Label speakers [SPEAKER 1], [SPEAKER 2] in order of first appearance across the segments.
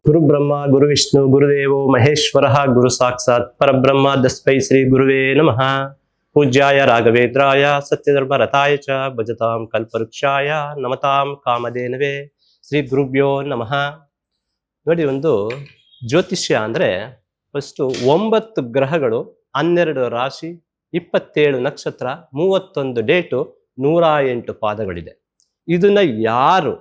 [SPEAKER 1] ಗುರು ಬ್ರಹ್ಮ ಗುರು ವಿಷ್ಣು ಗುರುದೇವೋ ಮಹೇಶ್ವರ ಗುರು ಸಾಕ್ಷಾತ್ ಪರಬ್ರಹ್ಮ ತಸ್ಮೈ ಶ್ರೀ ಗುರುವೇ ನಮಃ. ಪೂಜ್ಯಾಯ ರಾಘವೇಂದ್ರಾಯ ಸತ್ಯಧರ್ಮ ರಥಾಯ ಚ ಭಜತಾಂ ಕಲ್ಪವೃಕ್ಷಾಯ ನಮತಾಂ ಕಾಮಧೇನವೇ. ಶ್ರೀ ಗುರುಭ್ಯೋ ನಮಃ. ನೋಡಿ, ಒಂದು ಜ್ಯೋತಿಷ್ಯ ಅಂದ್ರೆ ಫಸ್ಟು 9 ಗ್ರಹಗಳು, 12 ರಾಶಿ, 27 ನಕ್ಷತ್ರ, 31 ಡೇಟು, 108 ಪಾದಗಳಿದೆ. ಇದನ್ನ ಯಾರು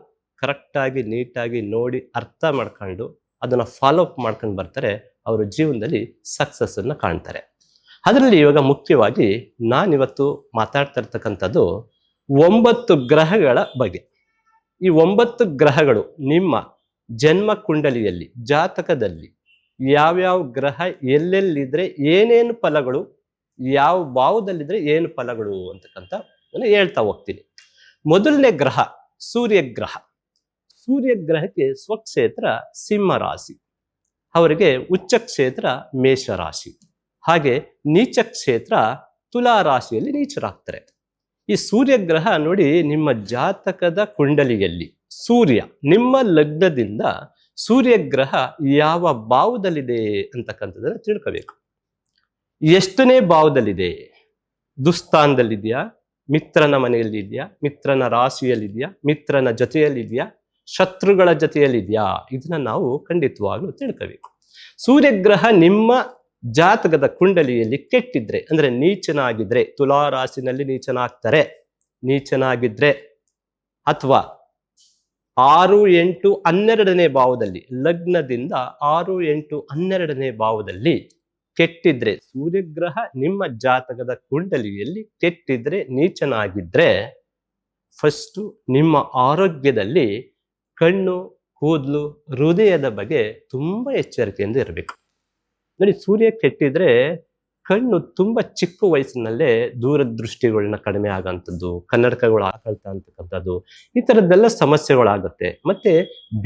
[SPEAKER 1] ಕರೆಕ್ಟಾಗಿ ನೀಟಾಗಿ ನೋಡಿ ಅರ್ಥ ಮಾಡ್ಕೊಂಡು ಅದನ್ನ ಫಾಲೋ ಅಪ್ ಮಾಡ್ಕೊಂಡು ಬರ್ತಾರೆ, ಅವರು ಜೀವನದಲ್ಲಿ ಸಕ್ಸಸ್ ಅನ್ನ ಕಾಣ್ತಾರೆ. ಅದರಲ್ಲಿ ಇವಾಗ ಮುಖ್ಯವಾಗಿ ನಾನಿವತ್ತು ಮಾತಾಡ್ತಾ ಇರ್ತಕ್ಕಂಥದ್ದು 9 ಗ್ರಹಗಳ ಬಗ್ಗೆ. ಈ 9 ಗ್ರಹಗಳು ನಿಮ್ಮ ಜನ್ಮ ಕುಂಡಲಿಯಲ್ಲಿ, ಜಾತಕದಲ್ಲಿ ಯಾವ್ಯಾವ ಗ್ರಹ ಎಲ್ಲೆಲ್ಲಿದ್ರೆ ಏನೇನು ಫಲಗಳು, ಯಾವ ಭಾವದಲ್ಲಿದ್ರೆ ಏನು ಫಲಗಳು ಅಂತಕ್ಕಂಥ ಹೇಳ್ತಾ ಹೋಗ್ತೀನಿ. ಮೊದಲನೇ ಗ್ರಹ ಸೂರ್ಯಗ್ರಹ. ಸೂರ್ಯಗ್ರಹಕ್ಕೆ ಸ್ವಕ್ಷೇತ್ರ ಸಿಂಹ ರಾಶಿ, ಅವರಿಗೆ ಉಚ್ಚ ಕ್ಷೇತ್ರ ಮೇಷ ರಾಶಿ, ಹಾಗೆ ನೀಚ ಕ್ಷೇತ್ರ ತುಲಾ ರಾಶಿಯಲ್ಲಿ ನೀಚರಾಗ್ತಾರೆ. ಈ ಸೂರ್ಯಗ್ರಹ ನೋಡಿ, ನಿಮ್ಮ ಜಾತಕದ ಕುಂಡಲಿಯಲ್ಲಿ ಸೂರ್ಯ ನಿಮ್ಮ ಲಗ್ನದಿಂದ ಸೂರ್ಯಗ್ರಹ ಯಾವ ಭಾವದಲ್ಲಿದೆ ಅಂತಕ್ಕಂಥದ್ದನ್ನು ತಿಳ್ಕೋಬೇಕು. ಎಷ್ಟನೇ ಭಾವದಲ್ಲಿದೆ? ದುಸ್ಥಾನದಲ್ಲಿದೆಯಾ, ಮಿತ್ರನ ಮನೆಯಲ್ಲಿದೆಯಾ, ಮಿತ್ರನ ರಾಶಿಯಲ್ಲಿದೆಯಾ, ಮಿತ್ರನ ಜೊತೆಯಲ್ಲಿದೆಯಾ, ಶತ್ರುಗಳ ಜೊತೆಯಲ್ಲಿದೆಯಾ? ಇದನ್ನ ನಾವು ಖಂಡಿತವಾಗ್ಲೂ ತಿಳ್ಕೋಬೇಕು. ಸೂರ್ಯಗ್ರಹ ನಿಮ್ಮ ಜಾತಕದ ಕುಂಡಲಿಯಲ್ಲಿ ಕೆಟ್ಟಿದ್ರೆ, ಅಂದ್ರೆ ನೀಚನಾಗಿದ್ರೆ, ತುಲಾ ರಾಶಿನಲ್ಲಿ ನೀಚನಾಗ್ತಾರೆ. ನೀಚನಾಗಿದ್ರೆ ಅಥವಾ 6, 8, 12ನೇ ಭಾವದಲ್ಲಿ, ಲಗ್ನದಿಂದ 6, 8, 12ನೇ ಭಾವದಲ್ಲಿ ಕೆಟ್ಟಿದ್ರೆ, ಸೂರ್ಯಗ್ರಹ ನಿಮ್ಮ ಜಾತಕದ ಕುಂಡಲಿಯಲ್ಲಿ ಕೆಟ್ಟಿದ್ರೆ, ನೀಚನಾಗಿದ್ರೆ, ಫಸ್ಟು ನಿಮ್ಮ ಆರೋಗ್ಯದಲ್ಲಿ ಕಣ್ಣು, ಕೂದಲು, ಹೃದಯದ ಬಗ್ಗೆ ತುಂಬಾ ಎಚ್ಚರಿಕೆಯಿಂದ ಇರಬೇಕು. ನೋಡಿ, ಸೂರ್ಯ ಕೆಟ್ಟಿದ್ರೆ ಕಣ್ಣು ತುಂಬಾ ಚಿಕ್ಕ ವಯಸ್ಸಿನಲ್ಲೇ ದೂರದೃಷ್ಟಿಗಳನ್ನ ಕಡಿಮೆ ಆಗಂಥದ್ದು, ಕನ್ನಡಕಗಳು ಹಾಕೊಳ್ತಾ ಅಂತಕ್ಕಂಥದ್ದು, ಈ ತರದ್ದೆಲ್ಲ ಸಮಸ್ಯೆಗಳಾಗುತ್ತೆ. ಮತ್ತೆ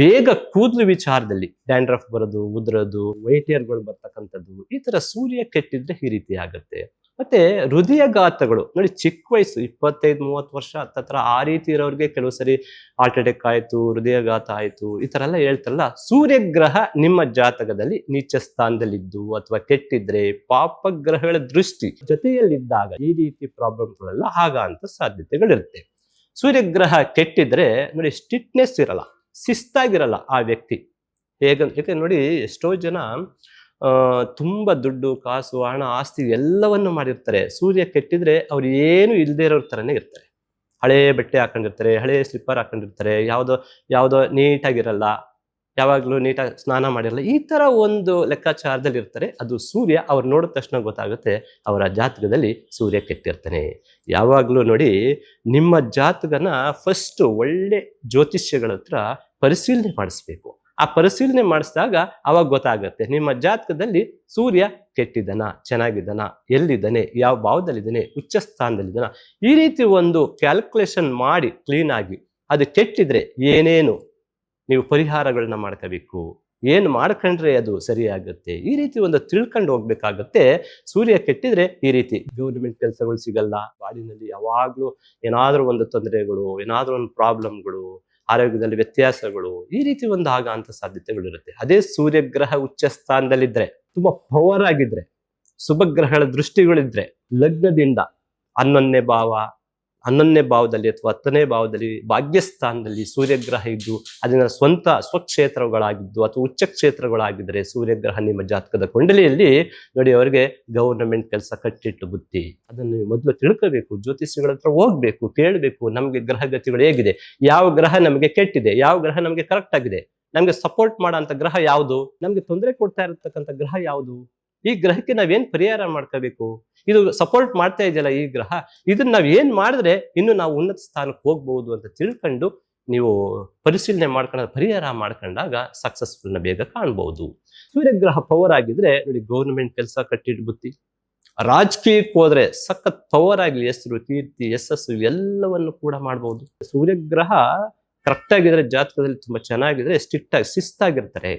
[SPEAKER 1] ಬೇಗ ಕೂದಲು ವಿಚಾರದಲ್ಲಿ ಡ್ಯಾಂಡ್ರಫ್ ಬರೋದು, ಉದುರೋದು, ವೈಟ್ ಹೇರ್ಗಳು ಬರ್ತಕ್ಕಂಥದ್ದು, ಈ ತರ ಸೂರ್ಯ ಕೆಟ್ಟಿದ್ರೆ ಈ ರೀತಿ ಆಗುತ್ತೆ. ಮತ್ತೆ ಹೃದಯಘಾತಗಳು ನೋಡಿ, ಚಿಕ್ಕ ವಯಸ್ಸು 25-30 ವರ್ಷ ಹತ್ತತ್ರ ಆ ರೀತಿ ಇರೋರಿಗೆ ಕೆಲವು ಸರಿ ಹಾರ್ಟ್ ಅಟ್ಯಾಕ್ ಆಯ್ತು, ಹೃದಯಘಾತ ಆಯ್ತು, ಈ ತರ ಎಲ್ಲ ಹೇಳ್ತಾರಲ್ಲ. ಸೂರ್ಯಗ್ರಹ ನಿಮ್ಮ ಜಾತಕದಲ್ಲಿ ನೀಚ ಸ್ಥಾನದಲ್ಲಿದ್ದು ಅಥವಾ ಕೆಟ್ಟಿದ್ರೆ, ಪಾಪಗ್ರಹಗಳ ದೃಷ್ಟಿ ಜೊತೆಯಲ್ಲಿದ್ದಾಗ ಈ ರೀತಿ ಪ್ರಾಬ್ಲಮ್ಗಳೆಲ್ಲ ಆಗಂತ ಸಾಧ್ಯತೆಗಳಿರುತ್ತೆ. ಸೂರ್ಯಗ್ರಹ ಕೆಟ್ಟಿದ್ರೆ ನೋಡಿ, ಸ್ಟಿಟ್ನೆಸ್ ಇರಲ್ಲ, ಶಿಸ್ತಾಗಿರಲ್ಲ ಆ ವ್ಯಕ್ತಿ. ಯಾಕೆ ನೋಡಿ, ಎಷ್ಟೋ ಜನ ತುಂಬಾ ದುಡ್ಡು, ಕಾಸು, ಹಣ, ಆಸ್ತಿ ಎಲ್ಲವನ್ನು ಮಾಡಿರ್ತಾರೆ. ಸೂರ್ಯ ಕೆಟ್ಟಿದ್ರೆ ಅವ್ರು ಏನು ಇಲ್ಲದೆ ಇರೋ ತರನೇ ಇರ್ತಾರೆ. ಹಳೆ ಬಟ್ಟೆ ಹಾಕೊಂಡಿರ್ತಾರೆ, ಹಳೆ ಸ್ಲಿಪ್ಪರ್ ಹಾಕೊಂಡಿರ್ತಾರೆ, ಯಾವುದೋ ನೀಟಾಗಿರಲ್ಲ, ಯಾವಾಗ್ಲೂ ನೀಟಾಗಿ ಸ್ನಾನ ಮಾಡಿರಲ್ಲ, ಈ ತರ ಒಂದು ಲೆಕ್ಕಾಚಾರದಲ್ಲಿ ಇರ್ತಾರೆ. ಅದು ಸೂರ್ಯ ಅವ್ರು ನೋಡಿದ ತಕ್ಷಣ ಗೊತ್ತಾಗುತ್ತೆ ಅವರ ಜಾತಕದಲ್ಲಿ ಸೂರ್ಯ ಕೆಟ್ಟಿರ್ತಾನೆ. ಯಾವಾಗ್ಲೂ ನೋಡಿ, ನಿಮ್ಮ ಜಾತಕನ ಫಸ್ಟ್ ಒಳ್ಳೆ ಜ್ಯೋತಿಷ್ಯಗಳ ಹತ್ರ ಪರಿಶೀಲನೆ ಮಾಡಿಸ್ಬೇಕು. ಆ ಪರಿಶೀಲನೆ ಮಾಡಿಸಿದಾಗ ಅವಾಗ ಗೊತ್ತಾಗುತ್ತೆ ನಿಮ್ಮ ಜಾತಕದಲ್ಲಿ ಸೂರ್ಯ ಕೆಟ್ಟಿದ್ದಾನ, ಚೆನ್ನಾಗಿದ್ದಾನ, ಎಲ್ಲಿದ್ದಾನೆ, ಯಾವ ಭಾವದಲ್ಲಿದ್ದಾನೆ, ಉಚ್ಚ ಸ್ಥಾನದಲ್ಲಿದ್ದಾನ, ಈ ರೀತಿ ಒಂದು ಕ್ಯಾಲ್ಕುಲೇಷನ್ ಮಾಡಿ ಕ್ಲೀನ್ ಆಗಿ ಅದು ಕೆಟ್ಟಿದ್ರೆ ಏನೇನು ನೀವು ಪರಿಹಾರಗಳನ್ನ ಮಾಡ್ಕೋಬೇಕು, ಏನು ಮಾಡ್ಕೊಂಡ್ರೆ ಅದು ಸರಿಯಾಗುತ್ತೆ, ಈ ರೀತಿ ಒಂದು ತಿಳ್ಕೊಂಡು ಹೋಗ್ಬೇಕಾಗತ್ತೆ. ಸೂರ್ಯ ಕೆಟ್ಟಿದ್ರೆ ಈ ರೀತಿ ಗೌರ್ಮೆಂಟ್ ಕೆಲಸಗಳು ಸಿಗಲ್ಲ, ಬಾಡಿನಲ್ಲಿ ಯಾವಾಗ್ಲೂ ಏನಾದ್ರೂ ಒಂದು ತೊಂದರೆಗಳು, ಏನಾದ್ರೂ ಒಂದು ಪ್ರಾಬ್ಲಮ್ಗಳು, ಆರೋಗ್ಯದಲ್ಲಿ ವ್ಯತ್ಯಾಸಗಳು, ಈ ರೀತಿ ಒಂದು ಆಗಂತ ಸಾಧ್ಯತೆಗಳಿರುತ್ತೆ. ಅದೇ ಸೂರ್ಯಗ್ರಹ ಉಚ್ಚ ಸ್ಥಾನದಲ್ಲಿದ್ರೆ, ತುಂಬಾ ಪವರ್ ಆಗಿದ್ರೆ, ಶುಭಗ್ರಹಗಳ ದೃಷ್ಟಿಗಳಿದ್ರೆ, ಲಗ್ನದಿಂದ 11ನೇ ಭಾವದಲ್ಲಿ ಅಥವಾ 10ನೇ ಭಾವದಲ್ಲಿ ಭಾಗ್ಯಸ್ಥಾನದಲ್ಲಿ ಸೂರ್ಯಗ್ರಹ ಇದ್ದು ಅದನ್ನ ಸ್ವಂತ ಸ್ವಕ್ಷೇತ್ರಗಳಾಗಿದ್ದು ಅಥವಾ ಉಚ್ಚ ಕ್ಷೇತ್ರಗಳಾಗಿದ್ರೆ, ಸೂರ್ಯಗ್ರಹ ನಿಮ್ಮ ಜಾತಕದ ಕುಂಡಲಿಯಲ್ಲಿ ನೋಡಿ, ಅವರಿಗೆ ಗವರ್ನಮೆಂಟ್ ಕೆಲಸ ಕಟ್ಟಿಟ್ಟು ಬುತ್ತಿ. ಅದನ್ನು ಮೊದಲು ತಿಳ್ಕೋಬೇಕು, ಜ್ಯೋತಿಷಿಗಳ ಹತ್ರ ಹೋಗ್ಬೇಕು, ಕೇಳಬೇಕು, ನಮ್ಗೆ ಗ್ರಹಗತಿಗಳು ಹೇಗಿದೆ, ಯಾವ ಗ್ರಹ ನಮಗೆ ಕೆಟ್ಟಿದೆ, ಯಾವ ಗ್ರಹ ನಮಗೆ ಕರೆಕ್ಟ್ ಆಗಿದೆ, ನಮ್ಗೆ ಸಪೋರ್ಟ್ ಮಾಡೋ ಅಂತ ಗ್ರಹ ಯಾವುದು, ನಮ್ಗೆ ತೊಂದರೆ ಕೊಡ್ತಾ ಇರತಕ್ಕಂಥ ಗ್ರಹ ಯಾವುದು, ಈ ಗ್ರಹಕ್ಕೆ ನಾವೇನ್ ಪರಿಹಾರ ಮಾಡ್ಕೋಬೇಕು, ಇದು ಸಪೋರ್ಟ್ ಮಾಡ್ತಾ ಇದೆಯಲ್ಲ ಈ ಗ್ರಹ, ಇದನ್ನ ನಾವ್ ಏನ್ ಮಾಡಿದ್ರೆ ಇನ್ನು ನಾವು ಉನ್ನತ ಸ್ಥಾನಕ್ಕೆ ಹೋಗ್ಬಹುದು ಅಂತ ತಿಳ್ಕೊಂಡು ನೀವು ಪರಿಶೀಲನೆ ಮಾಡ್ಕೊಂಡ ಪರಿಹಾರ ಮಾಡ್ಕೊಂಡಾಗ ಸಕ್ಸಸ್ಫುಲ್ ಬೇಗ ಕಾಣ್ಬಹುದು. ಸೂರ್ಯಗ್ರಹ ಪವರ್ ಆಗಿದ್ರೆ ನೋಡಿ, ಗೌರ್ಮೆಂಟ್ ಕೆಲಸ ಕಟ್ಟಿಟ್ಟು ಬುತ್ತಿ, ರಾಜಕೀಯಕ್ಕೆ ಹೋದ್ರೆ ಸಖತ್ ಪವರ್ ಆಗ್ಲಿ, ಹೆಸರು, ಕೀರ್ತಿ, ಯಶಸ್ಸು ಎಲ್ಲವನ್ನು ಕೂಡ ಮಾಡಬಹುದು. ಸೂರ್ಯಗ್ರಹ ಕರೆಕ್ಟ್ ಆಗಿದ್ರೆ, ಜಾತಕದಲ್ಲಿ ತುಂಬಾ ಚೆನ್ನಾಗಿದ್ರೆ, ಸ್ಟ್ರಿಕ್ಟ್ ಆಗಿ ಶಿಸ್ತಾಗಿರ್ತಾರೆ.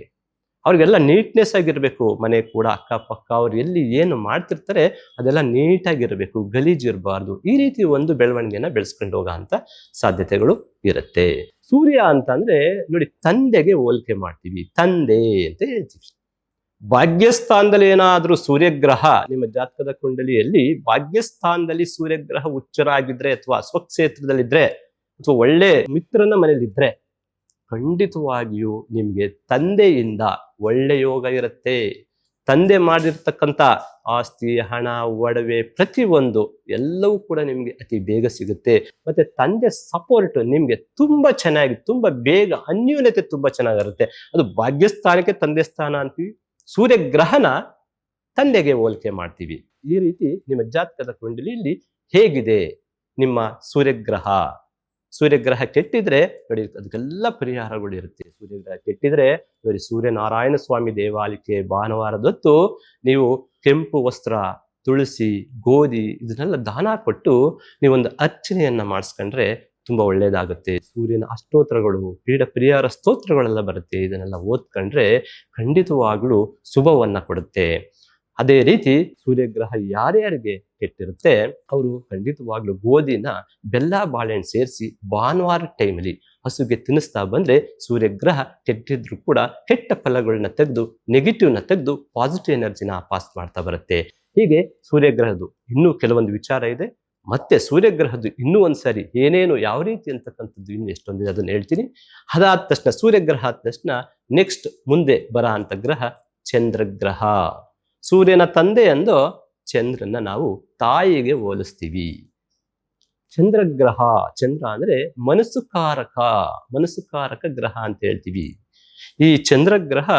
[SPEAKER 1] ಅವ್ರಿಗೆಲ್ಲ ನೀಟ್ನೆಸ್ ಆಗಿರ್ಬೇಕು. ಮನೆ ಕೂಡ ಅಕ್ಕಪಕ್ಕ ಅವ್ರು ಎಲ್ಲಿ ಏನು ಮಾಡ್ತಿರ್ತಾರೆ ಅದೆಲ್ಲ ನೀಟಾಗಿರ್ಬೇಕು, ಗಲೀಜಿರಬಾರ್ದು. ಈ ರೀತಿ ಒಂದು ಬೆಳವಣಿಗೆನ ಬೆಳೆಸ್ಕೊಂಡು ಹೋಗೋ ಅಂತ ಸಾಧ್ಯತೆಗಳು ಇರುತ್ತೆ. ಸೂರ್ಯ ಅಂತ ಅಂದ್ರೆ ನೋಡಿ, ತಂದೆಗೆ ಹೋಲಿಕೆ ಮಾಡ್ತೀವಿ, ತಂದೆ ಅಂತ ಹೇಳ್ತೀವಿ. ಭಾಗ್ಯಸ್ಥಾನದಲ್ಲಿ ಏನಾದ್ರೂ ಸೂರ್ಯಗ್ರಹ ನಿಮ್ಮ ಜಾತಕದ ಕುಂಡಲಿಯಲ್ಲಿ ಭಾಗ್ಯಸ್ಥಾನದಲ್ಲಿ ಸೂರ್ಯಗ್ರಹ ಉಚ್ಚರಾಗಿದ್ರೆ ಅಥವಾ ಸ್ವಕ್ಷೇತ್ರದಲ್ಲಿದ್ರೆ ಅಥವಾ ಒಳ್ಳೆ ಮಿತ್ರನ ಮನೇಲಿದ್ರೆ ಖಂಡಿತವಾಗಿಯೂ ನಿಮ್ಗೆ ತಂದೆಯಿಂದ ಒಳ್ಳೆ ಯೋಗ ಇರುತ್ತೆ. ತಂದೆ ಮಾಡಿರ್ತಕ್ಕಂಥ ಆಸ್ತಿ, ಹಣ, ಒಡವೆ ಪ್ರತಿಯೊಂದು ಎಲ್ಲವೂ ಕೂಡ ನಿಮ್ಗೆ ಅತಿ ಬೇಗ ಸಿಗುತ್ತೆ. ಮತ್ತೆ ತಂದೆ ಸಪೋರ್ಟ್ ನಿಮ್ಗೆ ತುಂಬಾ ಚೆನ್ನಾಗಿ, ತುಂಬಾ ಬೇಗ, ಅನ್ಯೂನ್ಯತೆ ತುಂಬಾ ಚೆನ್ನಾಗಿರುತ್ತೆ. ಅದು ಭಾಗ್ಯಸ್ಥಾನಕ್ಕೆ ತಂದೆ ಸ್ಥಾನ ಅಂತೀವಿ, ಸೂರ್ಯಗ್ರಹನ ತಂದೆಗೆ ಹೋಲಿಕೆ ಮಾಡ್ತೀವಿ. ಈ ರೀತಿ ನಿಮ್ಮ ಜಾತಕದ ಕುಂಡಲಿಯಲ್ಲಿ ಹೇಗಿದೆ ನಿಮ್ಮ ಸೂರ್ಯಗ್ರಹ. ಸೂರ್ಯಗ್ರಹ ಕೆಟ್ಟಿದ್ರೆ ನೋಡಿ ಅದಕ್ಕೆಲ್ಲ ಪರಿಹಾರಗಳು ಇರುತ್ತೆ. ಸೂರ್ಯಗ್ರಹ ಕೆಟ್ಟಿದ್ರೆ ನೋಡಿ, ಸೂರ್ಯನಾರಾಯಣ ಸ್ವಾಮಿ ದೇವಾಲಯಕ್ಕೆ ಭಾನುವಾರದೊತ್ತು ನೀವು ಕೆಂಪು ವಸ್ತ್ರ, ತುಳಸಿ, ಗೋಧಿ ಇದನ್ನೆಲ್ಲ ದಾನ ಕೊಟ್ಟು ನೀವೊಂದು ಅರ್ಚನೆಯನ್ನ ಮಾಡಿಸ್ಕೊಂಡ್ರೆ ತುಂಬಾ ಒಳ್ಳೇದಾಗುತ್ತೆ. ಸೂರ್ಯನ ಅಷ್ಟೋತ್ರಗಳು, ಪೀಡ ಪರಿಹಾರ ಸ್ತೋತ್ರಗಳೆಲ್ಲ ಬರುತ್ತೆ. ಇದನ್ನೆಲ್ಲ ಓದ್ಕೊಂಡ್ರೆ ಖಂಡಿತವಾಗ್ಲೂ ಶುಭವನ್ನ ಕೊಡುತ್ತೆ. ಅದೇ ರೀತಿ ಸೂರ್ಯಗ್ರಹ ಯಾರ್ಯಾರಿಗೆ ಕೆಟ್ಟಿರುತ್ತೆ ಅವರು ಖಂಡಿತವಾಗ್ಲೂ ಗೋಧಿನ ಬೆಲ್ಲ ಬಾಳೆಹಣ್ಣು ಸೇರಿಸಿ ಭಾನುವಾರ ಟೈಮಲ್ಲಿ ಹಸುಗೆ ತಿನ್ನಿಸ್ತಾ ಬಂದ್ರೆ ಸೂರ್ಯಗ್ರಹ ಕೆಟ್ಟಿದ್ರು ಕೂಡ ಕೆಟ್ಟ ಫಲಗಳನ್ನ ತೆಗೆದು, ನೆಗೆಟಿವ್ನ ತೆಗೆದು ಪಾಸಿಟಿವ್ ಎನರ್ಜಿನ ಪಾಸ್ ಮಾಡ್ತಾ ಬರುತ್ತೆ. ಹೀಗೆ ಸೂರ್ಯಗ್ರಹದ್ದು ಇನ್ನೂ ಕೆಲವೊಂದು ವಿಚಾರ ಇದೆ. ಮತ್ತೆ ಸೂರ್ಯಗ್ರಹದ್ದು ಇನ್ನೂ ಒಂದ್ಸರಿ ಏನೇನು ಯಾವ ರೀತಿ ಅಂತಕ್ಕಂಥದ್ದು ಇನ್ನು ಎಷ್ಟೊಂದಿದೆ ಅದನ್ನ ಹೇಳ್ತೀನಿ. ಅದಾದ ತಕ್ಷಣ ಸೂರ್ಯಗ್ರಹ ಆದ ತಕ್ಷಣ ನೆಕ್ಸ್ಟ್ ಮುಂದೆ ಬರ ಅಂತ ಗ್ರಹ ಚಂದ್ರಗ್ರಹ. ಸೂರ್ಯನ ತಂದೆ ಎಂದು ಚಂದ್ರನ ನಾವು ತಾಯಿಗೆ ಹೋಲಿಸ್ತೀವಿ. ಚಂದ್ರಗ್ರಹ, ಚಂದ್ರ ಅಂದ್ರೆ ಮನಸ್ಸುಕಾರಕ ಗ್ರಹ ಅಂತ ಹೇಳ್ತೀವಿ. ಈ ಚಂದ್ರಗ್ರಹ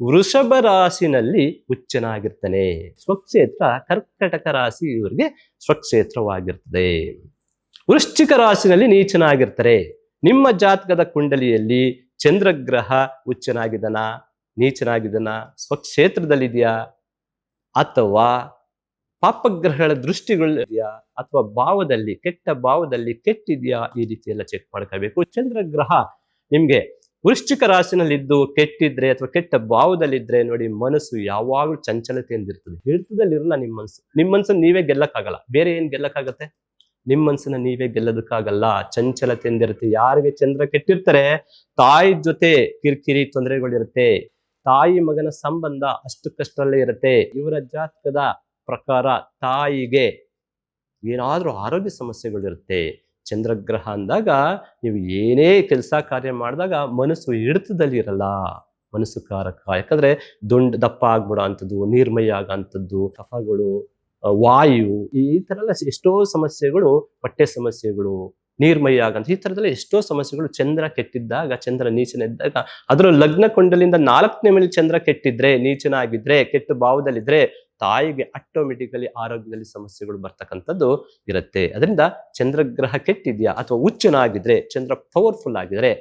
[SPEAKER 1] ವೃಷಭ ರಾಶಿನಲ್ಲಿ ಉಚ್ಚನಾಗಿರ್ತಾನೆ. ಸ್ವಕ್ಷೇತ್ರ ಕರ್ಕಟಕ ರಾಶಿ ಇವರಿಗೆ ಸ್ವಕ್ಷೇತ್ರವಾಗಿರ್ತದೆ. ವೃಶ್ಚಿಕ ರಾಶಿನಲ್ಲಿ ನೀಚನಾಗಿರ್ತಾರೆ. ನಿಮ್ಮ ಜಾತಕದ ಕುಂಡಲಿಯಲ್ಲಿ ಚಂದ್ರಗ್ರಹ ಉಚ್ಚನಾಗಿದನ, ನೀಚನಾಗಿದನ, ಸ್ವಕ್ಷೇತ್ರದಲ್ಲಿದೆಯಾ ಅಥವಾ ಪಾಪಗ್ರಹಗಳ ದೃಷ್ಟಿಗಳಿದೆಯಾ ಅಥವಾ ಭಾವದಲ್ಲಿ, ಕೆಟ್ಟ ಭಾವದಲ್ಲಿ ಕೆಟ್ಟಿದೆಯಾ, ಈ ರೀತಿ ಎಲ್ಲ ಚೆಕ್ ಮಾಡ್ಕೋಬೇಕು. ಚಂದ್ರಗ್ರಹ ನಿಮ್ಗೆ ವೃಶ್ಚಿಕ ರಾಶಿನಲ್ಲಿದ್ದು ಕೆಟ್ಟಿದ್ರೆ ಅಥವಾ ಕೆಟ್ಟ ಭಾವದಲ್ಲಿದ್ರೆ ನೋಡಿ, ಮನಸ್ಸು ಯಾವಾಗಲೂ ಚಂಚಲತೆಯಿಂದ ಇರ್ತದೆ. ಹಿಡಿತದಲ್ಲಿರಲ್ಲ ನಿಮ್ಮ ಮನಸ್ಸು. ನಿಮ್ಮ ಮನಸ್ಸನ್ನು ನೀವೇ ಗೆಲ್ಲಕ್ಕಾಗಲ್ಲ. ಬೇರೆ ಏನ್ ಗೆಲ್ಲಕ್ಕಾಗತ್ತೆ? ನಿಮ್ಮ ಮನಸ್ಸನ್ನ ನೀವೇ ಗೆಲ್ಲೋದಕ್ಕಾಗಲ್ಲ. ಚಂಚಲತೆಯಿಂದ ಇರುತ್ತೆ. ಯಾರಿಗೆ ಚಂದ್ರ ಕೆಟ್ಟಿರ್ತಾರೆ ತಾಯಿ ಜೊತೆ ಕಿರಿಕಿರಿ ತೊಂದರೆಗಳಿರುತ್ತೆ. ತಾಯಿ ಮಗನ ಸಂಬಂಧ ಅಷ್ಟಕ್ಕಷ್ಟರಲ್ಲೇ ಇರುತ್ತೆ. ಇವರ ಜಾತಕದ ಪ್ರಕಾರ ತಾಯಿಗೆ ಏನಾದ್ರೂ ಆರೋಗ್ಯ ಸಮಸ್ಯೆಗಳಿರುತ್ತೆ. ಚಂದ್ರಗ್ರಹ ಅಂದಾಗ ನೀವು ಏನೇ ಕೆಲಸ ಕಾರ್ಯ ಮಾಡಿದಾಗ ಮನಸ್ಸು ಹಿಡಿತದಲ್ಲಿ ಇರಲ್ಲ. ಮನಸ್ಸು ಕಾರಕ. ಯಾಕಂದ್ರೆ ದಪ್ಪ ಆಗ್ಬಿಡೋ ಅಂಥದ್ದು, ನೀರ್ಮಯ ಆಗಂಥದ್ದು, ಕಫಗಳು, ವಾಯು, ಈ ತರ ಎಲ್ಲ ಎಷ್ಟೋ ಸಮಸ್ಯೆಗಳು, ಹೊಟ್ಟೆ ಸಮಸ್ಯೆಗಳು, ನೀರ್ಮಯ ಆಗಂತ ಈ ತರದಲ್ಲ ಎಷ್ಟೋ ಸಮಸ್ಯೆಗಳು ಚಂದ್ರ ಕೆಟ್ಟಿದ್ದಾಗ, ಚಂದ್ರ ನೀಚನಿದ್ದಾಗ, ಅದರ ಲಗ್ನ ಕೊಂಡಲಿಂದ 4ನೇ ಮೇಲೆ ಚಂದ್ರ ಕೆಟ್ಟಿದ್ರೆ, ನೀಚನಾಗಿದ್ರೆ, ಕೆಟ್ಟ ಭಾವದಲ್ಲಿದ್ರೆ ತಾಯಿಗೆ ಆಟೋಮೆಟಿಕಲಿ ಆರೋಗ್ಯದಲ್ಲಿ ಸಮಸ್ಯೆಗಳು ಬರ್ತಕ್ಕಂಥದ್ದು ಇರುತ್ತೆ. ಅದರಿಂದ ಚಂದ್ರಗ್ರಹ ಕೆಟ್ಟಿದ್ಯಾ ಅಥವಾ ಉಚ್ಚನಾಗಿದ್ರೆ, ಚಂದ್ರ ಪವರ್ಫುಲ್ ಆಗಿದ್ರೆ,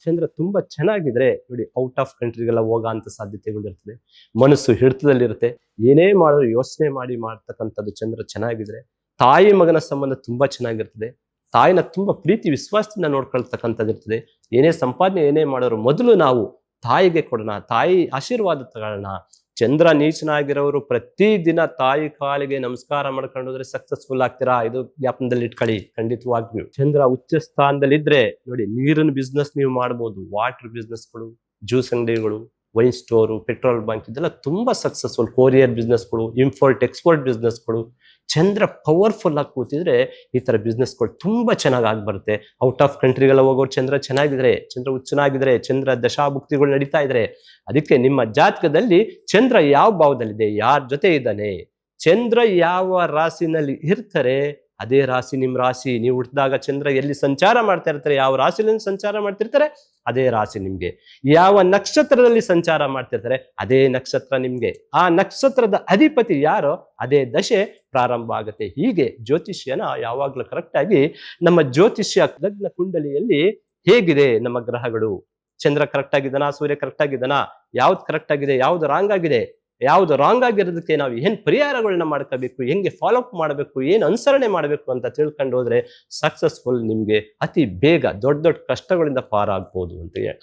[SPEAKER 1] ಚಂದ್ರ ತುಂಬಾ ಚೆನ್ನಾಗಿದ್ರೆ ನೋಡಿ, ಔಟ್ ಆಫ್ ಕಂಟ್ರಿಗೆಲ್ಲ ಹೋಗೋ ಅಂತ ಸಾಧ್ಯತೆಗಳು ಇರ್ತದೆ. ಮನಸ್ಸು ಹಿಡಿತದಲ್ಲಿರುತ್ತೆ. ಏನೇ ಮಾಡಿದ್ರು ಯೋಚನೆ ಮಾಡಿ ಮಾಡ್ತಕ್ಕಂಥದ್ದು ಚಂದ್ರ ಚೆನ್ನಾಗಿದ್ರೆ. ತಾಯಿ ಮಗನ ಸಂಬಂಧ ತುಂಬಾ ಚೆನ್ನಾಗಿರ್ತದೆ. ತಾಯಿನ ತುಂಬಾ ಪ್ರೀತಿ ವಿಶ್ವಾಸದಿಂದ ನೋಡ್ಕೊಳ್ತಕ್ಕಂಥದ್ದು ಇರ್ತದೆ. ಏನೇ ಸಂಪಾದನೆ ಏನೇ ಮಾಡೋರು ಮೊದಲು ನಾವು ತಾಯಿಗೆ ಕೊಡೋಣ, ತಾಯಿ ಆಶೀರ್ವಾದ ತಗೊಳ್ಳೋಣ. ಚಂದ್ರ ನೀಚನಾಗಿರೋರು ಪ್ರತಿದಿನ ತಾಯಿ ಕಾಲಿಗೆ ನಮಸ್ಕಾರ ಮಾಡ್ಕೊಂಡೋದ್ರೆ ಸಕ್ಸಸ್ಫುಲ್ ಆಗ್ತೀರಾ. ಇದು ಜ್ಞಾಪನದಲ್ಲಿ ಇಟ್ಕೊಳ್ಳಿ. ಖಂಡಿತವಾಗಿಯೂ ಚಂದ್ರ ಉಚ್ಚ ಸ್ಥಾನದಲ್ಲಿದ್ರೆ ನೋಡಿ, ನೀರಿನ ಬಿಸ್ನೆಸ್ ನೀವು ಮಾಡ್ಬೋದು. ವಾಟರ್ ಬಿಸ್ನೆಸ್ಗಳು, ಜ್ಯೂಸ್ ಅಂಗಡಿಗಳು, ವೈನ್ ಸ್ಟೋರು, ಪೆಟ್ರೋಲ್ ಬಂಕ್, ಇದೆಲ್ಲ ತುಂಬಾ ಸಕ್ಸಸ್ಫುಲ್. ಕೊರಿಯರ್ ಬಿಸ್ನೆಸ್ಗಳು, ಇಂಪೋರ್ಟ್ ಎಕ್ಸ್ಪೋರ್ಟ್ ಬಿಸ್ನೆಸ್ಗಳು. ಚಂದ್ರ ಪವರ್ಫುಲ್ ಆಗಿ ಕೂತಿದ್ರೆ ಈ ತರ ಬಿಸ್ನೆಸ್ಗಳು ತುಂಬಾ ಚೆನ್ನಾಗಿ ಆಗ್ಬರುತ್ತೆ. ಔಟ್ ಆಫ್ ಕಂಟ್ರಿಗೆಲ್ಲ ಹೋಗೋರು ಚಂದ್ರ ಚೆನ್ನಾಗಿದ್ರೆ, ಚಂದ್ರ ಉಚ್ಚನಾಗಿದ್ರೆ, ಚಂದ್ರ ದಶಾಭುಕ್ತಿಗಳು ನಡೀತಾ ಇದ್ರೆ. ಅದಕ್ಕೆ ನಿಮ್ಮ ಜಾತಕದಲ್ಲಿ ಚಂದ್ರ ಯಾವ ಭಾವದಲ್ಲಿದೆ, ಯಾರ ಜೊತೆ ಇದ್ದಾನೆ, ಚಂದ್ರ ಯಾವ ರಾಶಿನಲ್ಲಿ ಇರ್ತಾರೆ ಅದೇ ರಾಶಿ ನಿಮ್ ರಾಶಿ. ನೀವು ಹುಟ್ಟಿದಾಗ ಚಂದ್ರ ಎಲ್ಲಿ ಸಂಚಾರ ಮಾಡ್ತಾ ಇರ್ತಾರೆ, ಯಾವ ರಾಶಿಯಲ್ಲಿ ಸಂಚಾರ ಮಾಡ್ತಿರ್ತಾರೆ ಅದೇ ರಾಶಿ ನಿಮ್ಗೆ. ಯಾವ ನಕ್ಷತ್ರದಲ್ಲಿ ಸಂಚಾರ ಮಾಡ್ತಿರ್ತಾರೆ ಅದೇ ನಕ್ಷತ್ರ ನಿಮ್ಗೆ. ಆ ನಕ್ಷತ್ರದ ಅಧಿಪತಿ ಯಾರೋ ಅದೇ ದಶೆ ಪ್ರಾರಂಭ ಆಗುತ್ತೆ. ಹೀಗೆ ಜ್ಯೋತಿಷ್ಯನ ಯಾವಾಗ್ಲೂ ಕರೆಕ್ಟ್ ಆಗಿ ನಮ್ಮ ಜ್ಯೋತಿಷ್ಯ ಲಗ್ನ ಕುಂಡಲಿಯಲ್ಲಿ ಹೇಗಿದೆ ನಮ್ಮ ಗ್ರಹಗಳು, ಚಂದ್ರ ಕರೆಕ್ಟ್ ಆಗಿದ್ದಾನಾ, ಸೂರ್ಯ ಕರೆಕ್ಟ್ ಆಗಿದ್ದಾನಾ, ಯಾವ್ದು ಕರೆಕ್ಟ್ ಆಗಿದೆ, ಯಾವ್ದು ರಾಂಗ್ ಆಗಿದೆ, ಯಾವ್ದು ರಾಂಗ್ ಆಗಿರೋದಕ್ಕೆ ನಾವು ಏನ್ ಪರಿಹಾರಗಳನ್ನ ಮಾಡ್ಕೋಬೇಕು, ಹೆಂಗೆ ಫಾಲೋ ಅಪ್ ಮಾಡಬೇಕು, ಏನ್ ಅನುಸರಣೆ ಮಾಡಬೇಕು ಅಂತ ತಿಳ್ಕೊಂಡು ಹೋದ್ರೆ ಸಕ್ಸಸ್ಫುಲ್ ನಿಮ್ಗೆ ಅತಿ ಬೇಗ ದೊಡ್ಡ ದೊಡ್ಡ ಕಷ್ಟಗಳಿಂದ ಪಾರಾಗ್ಬೋದು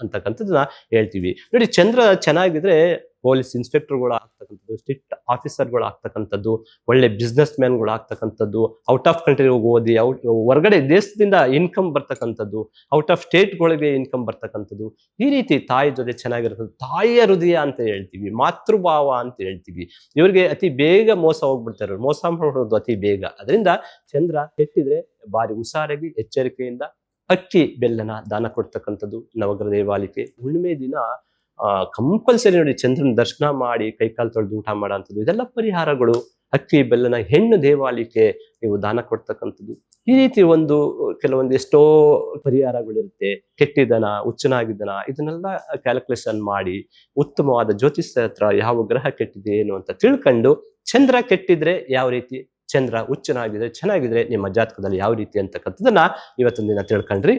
[SPEAKER 1] ಅಂತಕ್ಕಂಥದ್ದನ್ನ ಹೇಳ್ತೀವಿ. ನೋಡಿ, ಚಂದ್ರ ಚೆನ್ನಾಗಿದ್ರೆ ಪೊಲೀಸ್ ಇನ್ಸ್ಪೆಕ್ಟರ್ಗಳು ಆಗ್ತಕ್ಕಂಥದ್ದು, ಸ್ಟ್ರಿಕ್ಟ್ ಆಫೀಸರ್ಗಳು ಆಗ್ತಕ್ಕಂಥದ್ದು, ಒಳ್ಳೆ ಬಿಸ್ನೆಸ್ ಮ್ಯಾನ್ಗಳು ಆಗ್ತಕ್ಕಂಥದ್ದು, ಔಟ್ ಆಫ್ ಕಂಟ್ರಿ ಹೋಗಿ ಓದಿ ಹೊರಗಡೆ ದೇಶದಿಂದ ಇನ್ಕಮ್ ಬರ್ತಕ್ಕಂಥದ್ದು, ಔಟ್ ಆಫ್ ಸ್ಟೇಟ್ಗಳಿಗೆ ಇನ್ಕಮ್ ಬರ್ತಕ್ಕಂಥದ್ದು, ಈ ರೀತಿ ತಾಯಿ ಜೊತೆ ಚೆನ್ನಾಗಿರ್ತದೆ. ತಾಯಿಯ ಹೃದಯ ಅಂತ ಹೇಳ್ತೀವಿ, ಮಾತೃಭಾವ ಅಂತ ಹೇಳ್ತೀವಿ. ಇವ್ರಿಗೆ ಅತಿ ಬೇಗ ಮೋಸ ಹೋಗ್ಬಿಡ್ತಾರೆ, ಮೋಸ ಮಾಡೋದು ಅತಿ ಬೇಗ. ಅದರಿಂದ ಚಂದ್ರ ಕೆಟ್ಟಿದ್ರೆ ಬಾರಿ ಹುಷಾರಾಗಿ ಎಚ್ಚರಿಕೆಯಿಂದ ಅಕ್ಕಿ ಬೆಲ್ಲನ ದಾನ ಕೊಡ್ತಕ್ಕಂಥದ್ದು. ನವಗ್ರಹ ದೇವಾಲಯಕ್ಕೆ ಹುಣ್ಣಿಮೆ ದಿನ ಕಂಪಲ್ಸರಿ ನೋಡಿ ಚಂದ್ರನ ದರ್ಶನ ಮಾಡಿ ಕೈಕಾಲು ತೊಳೆದು ಊಟ ಮಾಡೋಂಥದ್ದು, ಇದೆಲ್ಲ ಪರಿಹಾರಗಳು. ಅಕ್ಕಿ ಬೆಲ್ಲನ ಹೆಣ್ಣು ದೇವಾಲಯಕ್ಕೆ ನೀವು ದಾನ ಕೊಡ್ತಕ್ಕಂಥದ್ದು, ಈ ರೀತಿ ಕೆಲವೊಂದು ಎಷ್ಟೋ ಪರಿಹಾರಗಳಿರುತ್ತೆ. ಕೆಟ್ಟಿದನ, ಹುಚ್ಚನಾಗಿದ್ದನ, ಇದನ್ನೆಲ್ಲ ಕ್ಯಾಲ್ಕುಲೇಷನ್ ಮಾಡಿ ಉತ್ತಮವಾದ ಜ್ಯೋತಿಷ್ಯ ಹತ್ರ ಯಾವ ಗ್ರಹ ಕೆಟ್ಟಿದೆ ಏನು ಅಂತ ತಿಳ್ಕೊಂಡು, ಚಂದ್ರ ಕೆಟ್ಟಿದ್ರೆ ಯಾವ ರೀತಿ, ಚಂದ್ರ ಹುಚ್ಚನಾಗಿದ್ರೆ ಚೆನ್ನಾಗಿದ್ರೆ ನಿಮ್ಮ ಜಾತಕದಲ್ಲಿ ಯಾವ ರೀತಿ ಅಂತಕ್ಕಂಥದ್ದನ್ನ ಇವತ್ತಿನ ದಿನ ತಿಳ್ಕೊಂಡ್ರಿ.